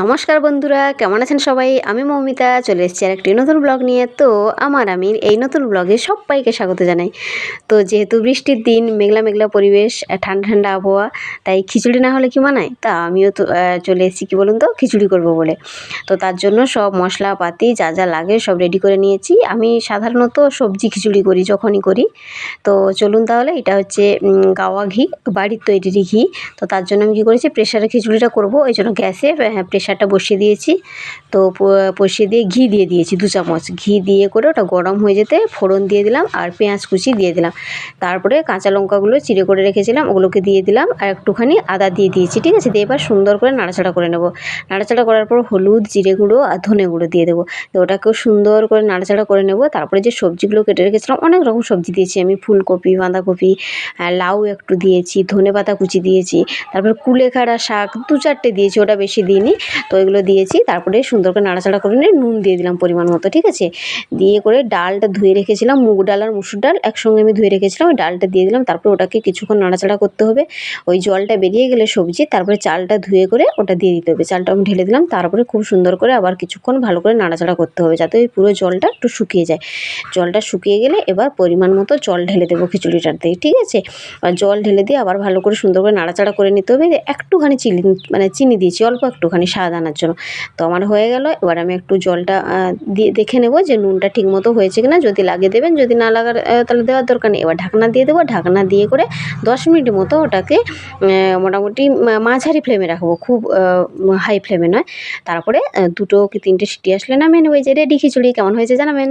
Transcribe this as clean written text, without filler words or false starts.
নমস্কার বন্ধুরা, কেমন আছেন সবাই? আমি মৌমিতা চলে এসেছি আর একটি নতুন ব্লগ নিয়ে। তো আমি এই নতুন ব্লগে সবাইকে স্বাগত জানাই। তো যেহেতু বৃষ্টির দিন, মেঘলা মেঘলা পরিবেশ, ঠান্ডা ঠান্ডা আবহাওয়া, তাই খিচুড়ি না হলে কি মানায়? তা আমিও তো চলে এসেছি কি বলুন তো, খিচুড়ি করব বলে। তো তার জন্য সব মশলাপাতি যা যা লাগে সব রেডি করে নিয়েছি। আমি সাধারণত সবজি খিচুড়ি করি যখনই করি। তো চলুন তাহলে, এটা হচ্ছে গাওয়া ঘি, বাড়ির তৈরি ঘি। তো তার জন্য আমি কী করেছি, প্রেশারে খিচুড়িটা করব, ওই জন্য গ্যাসে প্রেশারটা বসিয়ে দিয়েছি। তো বসিয়ে দিয়ে ঘি দিয়ে দিয়েছি 2 চামচ। ঘি দিয়ে করে ওটা গরম হয়ে যেতে ফোড়ন দিয়ে দিলাম আর পেঁয়াজ কুচি দিয়ে দিলাম। তারপরে কাঁচা লঙ্কাগুলো চিড়ে করে রেখেছিলাম ওগুলোকে দিয়ে দিলাম আর একটুখানি আদা দিয়ে দিয়েছি, ঠিক আছে? দিয়ে এবার সুন্দর করে নাড়াচাড়া করে নেব। নাড়াচাড়া করার পর হলুদ, জিরে গুঁড়ো আর ধনে গুঁড়ো দিয়ে দেবো। তো ওটাকেও সুন্দর করে নাড়াচাড়া করে নেব। তারপরে যে সবজিগুলো কেটে রেখেছিলাম, অনেক রকম সবজি দিয়েছি আমি, ফুলকপি, বাঁধাকপি, লাউ একটু দিয়েছি, ধনেপাতা কুচি দিয়েছি, তারপর কুলেখাড়া শাক 2-4টে দিয়েছি, ওটা বেশি দিইনি। তো এগুলো দিয়েছি। তারপরে সুন্দর করে নাড়াচাড়া করে নিয়ে নুন দিয়ে দিলাম পরিমাণ মতো, ঠিক আছে? দিয়ে করে ডালটা ধুয়ে রেখেছিলাম, মুগ ডাল আর মুসুর ডাল একসঙ্গে আমি ধুয়ে রেখেছিলাম, ওই ডালটা দিয়ে দিলাম। তারপরে ওটাকে কিছুক্ষণ নাড়াচাড়া করতে হবে। ওই জলটা বেরিয়ে গেলে সবজি, তারপরে চালটা ধুয়ে করে ওটা দিয়ে দিতে হবে। চালটা আমি ঢেলে দিলাম। তারপরে খুব সুন্দর করে আবার কিছুক্ষণ ভালো করে নাড়াচাড়া করতে হবে, যাতে ওই পুরো জলটা একটু শুকিয়ে যায়। জলটা শুকিয়ে গেলে এবার পরিমাণ মতো জল ঢেলে দেবো খিচুড়িটাতে, ঠিক আছে? আর জল ঢেলে দিয়ে আবার ভালো করে সুন্দর করে নাড়াচাড়া করে নিতে হবে। একটুখানি চিনি দিয়েছি, অল্প একটুখানি স্বাদ আনার জন্য। তো আমার হয়ে গেল। এবার আমি একটু জলটা দিয়ে দেখে নেব যে নুনটা ঠিকমতো হয়েছে কিনা। যদি লাগে দেবেন, যদি না লাগার তাহলে দেওয়ার দরকার নেই। এবার ঢাকনা দিয়ে দেবো। ঢাকনা দিয়ে করে 10 মিনিট মতো ওটাকে মোটামুটি মাঝারি ফ্লেমে রাখবো, খুব হাই ফ্লেমে নয়। তারপরে 2 কি 3টে সিটি আসলে নামিয়ে নেব। এই যে রেডি খিচুড়ি। কেমন হয়েছে জানাবেন।